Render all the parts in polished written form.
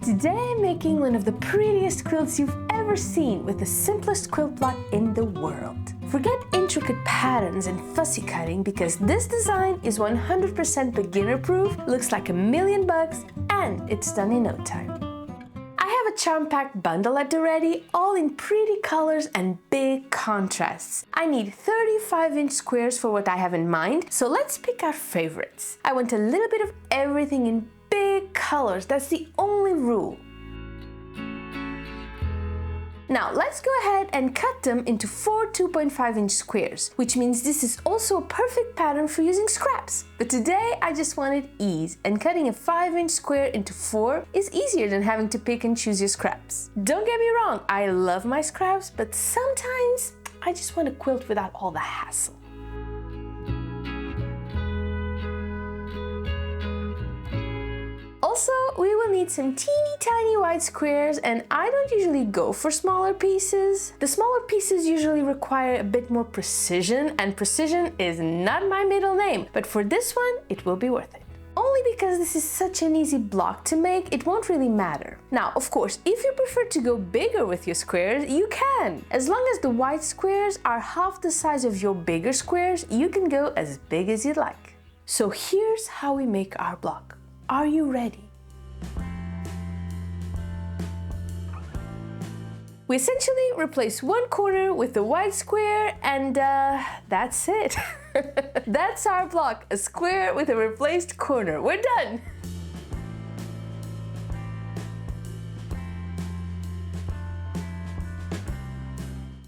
Today I'm making one of the prettiest quilts you've ever seen with the simplest quilt block in the world. Forget intricate patterns and fussy cutting because this design is 100% beginner proof, looks like $1,000,000, and it's done in no time. I have a charm-packed bundle at the ready, all in pretty colors and big contrasts. I need 35-inch squares for what I have in mind, so let's pick our favorites. I want a little bit of everything in big colors, that's the only rule. Now let's go ahead and cut them into 4 2.5-inch squares, which means this is also a perfect pattern for using scraps. But today I just wanted ease, and cutting a 5-inch square into 4 is easier than having to pick and choose your scraps. Don't get me wrong, I love my scraps, but sometimes I just want to quilt without all the hassle. Also, we will need some teeny tiny white squares, and I don't usually go for smaller pieces. The smaller pieces usually require a bit more precision, and precision is not my middle name, but for this one, it will be worth it. Only because this is such an easy block to make, it won't really matter. Now, of course, if you prefer to go bigger with your squares, you can. As long as the white squares are half the size of your bigger squares, you can go as big as you'd like. So here's how we make our block. Are you ready? We essentially replace one corner with the white square, and that's it. That's our block, a square with a replaced corner. We're done!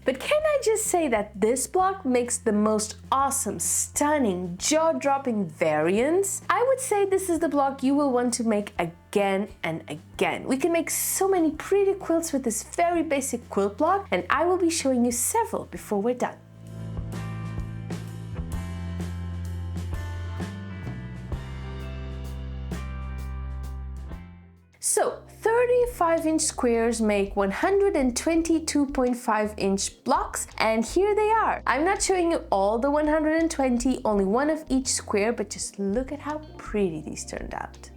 But can I just say that this block makes the most awesome, stunning, jaw-dropping variants? I would say this is the block you will want to make again and again. We can make so many pretty quilts with this very basic quilt block, and I will be showing you several before we're done. So, 35-inch squares make 122.5-inch blocks, and here they are. I'm not showing you all the 120, only one of each square, but just look at how pretty these turned out.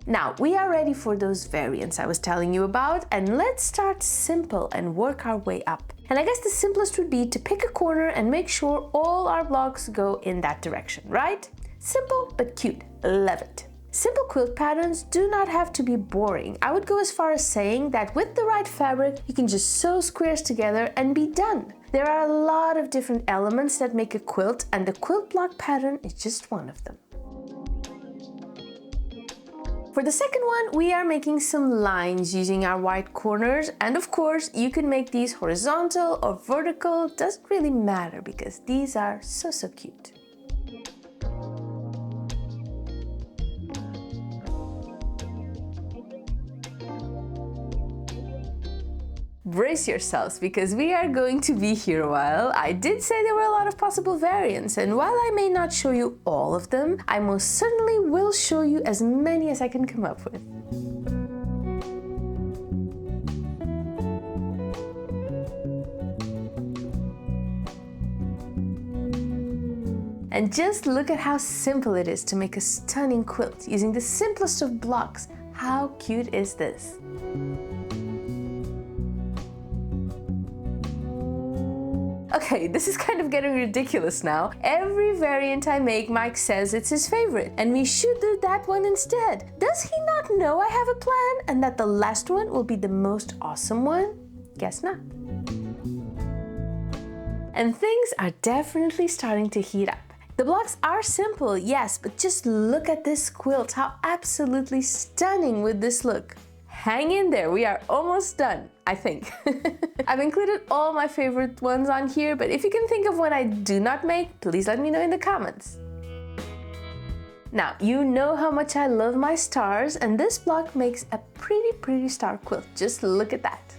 Now, we are ready for those variants I was telling you about, and let's start simple and work our way up. And I guess the simplest would be to pick a corner and make sure all our blocks go in that direction, right? Simple but cute. Love it. Simple quilt patterns do not have to be boring. I would go as far as saying that with the right fabric, you can just sew squares together and be done. There are a lot of different elements that make a quilt, and the quilt block pattern is just one of them. For the second one, we are making some lines using our white corners, and of course you can make these horizontal or vertical, doesn't really matter because these are so cute. Brace yourselves because we are going to be here a while. I did say there were a lot of possible variants, and while I may not show you all of them, I most certainly will show you as many as I can come up with. And just look at how simple it is to make a stunning quilt using the simplest of blocks. How cute is this? Okay, this is kind of getting ridiculous now. Every variant I make, Mike says it's his favorite, and we should do that one instead. Does he not know I have a plan and that the last one will be the most awesome one? Guess not. And things are definitely starting to heat up. The blocks are simple, yes, but just look at this quilt, how absolutely stunning would this look. Hang in there, we are almost done, I think. I've included all my favorite ones on here, but if you can think of one I do not make, please let me know in the comments. Now, you know how much I love my stars, and this block makes a pretty star quilt. Just look at that.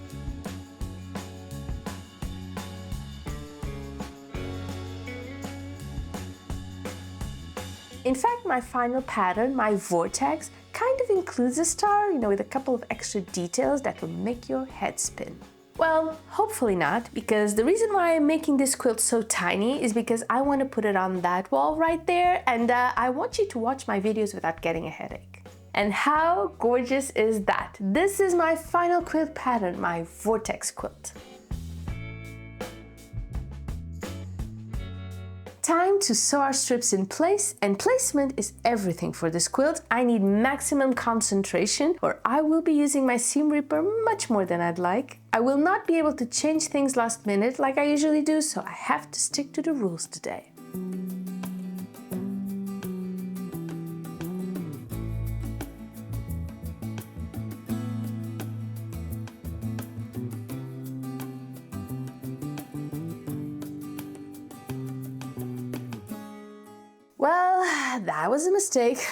In fact, my final pattern, my vortex, kind of includes a star, with a couple of extra details that will make your head spin. Well, hopefully not, because the reason why I'm making this quilt so tiny is because I want to put it on that wall right there, and I want you to watch my videos without getting a headache. And how gorgeous is that? This is my final quilt pattern, my vortex quilt. Time to sew our strips in place, and placement is everything for this quilt. I need maximum concentration or I will be using my seam ripper much more than I'd like. I will not be able to change things last minute like I usually do, so I have to stick to the rules today. Well, that was a mistake.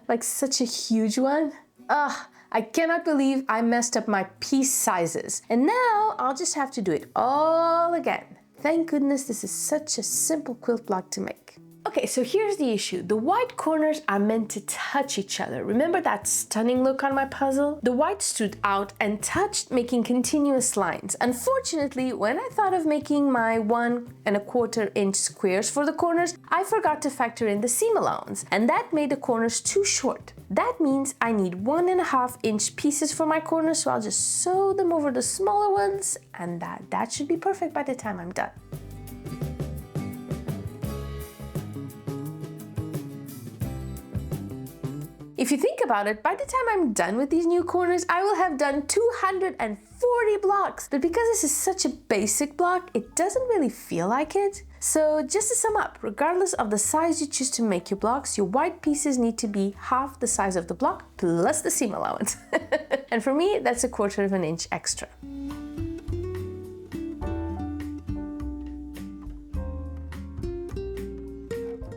Like such a huge one. Ugh, I cannot believe I messed up my piece sizes. And now I'll just have to do it all again. Thank goodness this is such a simple quilt block to make. Okay, so here's the issue. The white corners are meant to touch each other. Remember that stunning look on my puzzle? The white stood out and touched, making continuous lines. Unfortunately, when I thought of making my 1¼ inch squares for the corners, I forgot to factor in the seam allowance, and that made the corners too short. That means I need 1½ inch pieces for my corners, so I'll just sew them over the smaller ones, and that should be perfect by the time I'm done. If you think about it, by the time I'm done with these new corners, I will have done 240 blocks. But because this is such a basic block, it doesn't really feel like it. So just to sum up, regardless of the size you choose to make your blocks, your white pieces need to be half the size of the block plus the seam allowance. And for me, that's 1/4 inch extra.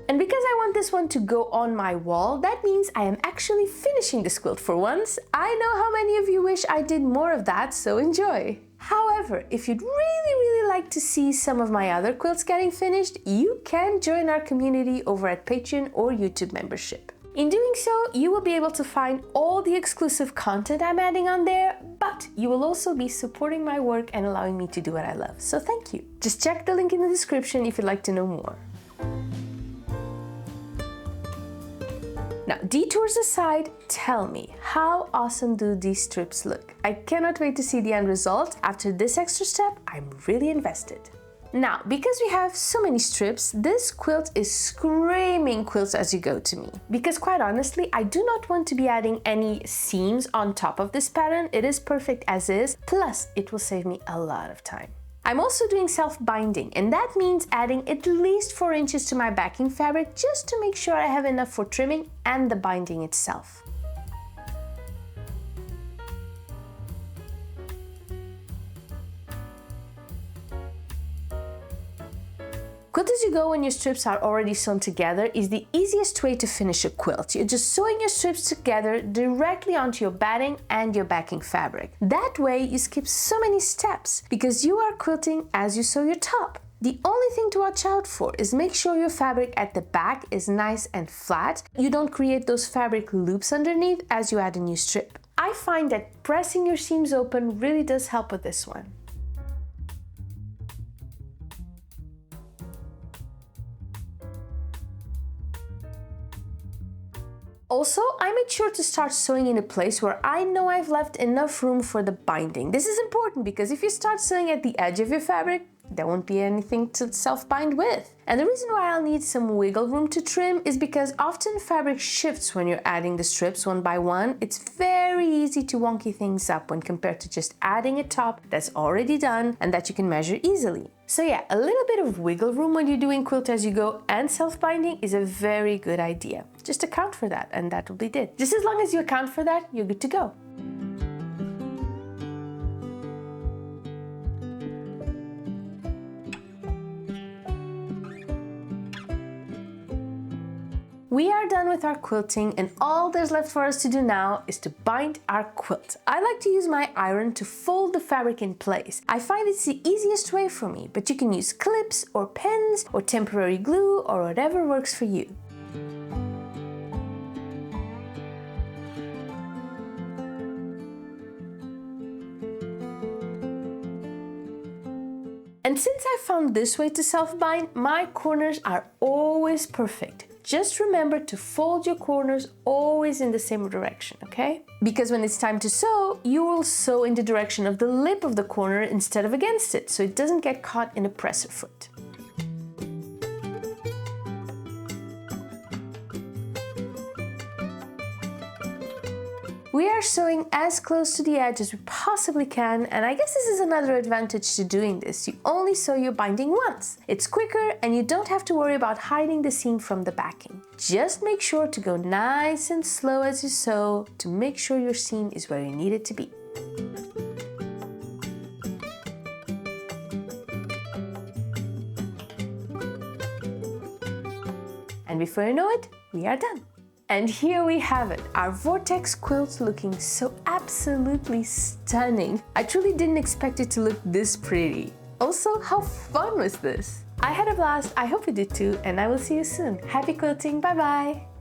And because I want this one to go on my wall, that means I am actually finishing this quilt for once. I know how many of you wish I did more of that, so enjoy. However, if you'd really like to see some of my other quilts getting finished, you can join our community over at Patreon or YouTube membership. In doing so, you will be able to find all the exclusive content I'm adding on there, but you will also be supporting my work and allowing me to do what I love. So thank you. Just check the link in the description if you'd like to know more. Now, detours aside, tell me, how awesome do these strips look? I cannot wait to see the end result. After this extra step, I'm really invested. Now, because we have so many strips, this quilt is screaming quilts as you go to me. Because quite honestly, I do not want to be adding any seams on top of this pattern. It is perfect as is, plus it will save me a lot of time. I'm also doing self-binding, and that means adding at least 4 inches to my backing fabric just to make sure I have enough for trimming and the binding itself. Quilt as you go when your strips are already sewn together is the easiest way to finish a quilt. You're just sewing your strips together directly onto your batting and your backing fabric. That way you skip so many steps because you are quilting as you sew your top. The only thing to watch out for is make sure your fabric at the back is nice and flat. You don't create those fabric loops underneath as you add a new strip. I find that pressing your seams open really does help with this one. Also, I made sure to start sewing in a place where I know I've left enough room for the binding. This is important because if you start sewing at the edge of your fabric, there won't be anything to self-bind with. And the reason why I'll need some wiggle room to trim is because often fabric shifts when you're adding the strips one by one. It's very easy to wonky things up when compared to just adding a top that's already done and that you can measure easily. So yeah, a little bit of wiggle room when you're doing quilt as you go and self-binding is a very good idea. Just account for that and that will be it. Just as long as you account for that, you're good to go. We are done with our quilting and all there's left for us to do now is to bind our quilt. I like to use my iron to fold the fabric in place. I find it's the easiest way for me, but you can use clips or pens or temporary glue or whatever works for you. And since I found this way to self-bind, my corners are always perfect. Just remember to fold your corners always in the same direction, okay? Because when it's time to sew, you will sew in the direction of the lip of the corner instead of against it, so it doesn't get caught in a presser foot. We are sewing as close to the edge as we possibly can, and I guess this is another advantage to doing this. You only sew your binding once. It's quicker and you don't have to worry about hiding the seam from the backing. Just make sure to go nice and slow as you sew to make sure your seam is where you need it to be. And before you know it, we are done. And here we have it, our vortex quilt looking so absolutely stunning. I truly didn't expect it to look this pretty. Also, how fun was this? I had a blast, I hope you did too, and I will see you soon. Happy quilting, bye bye!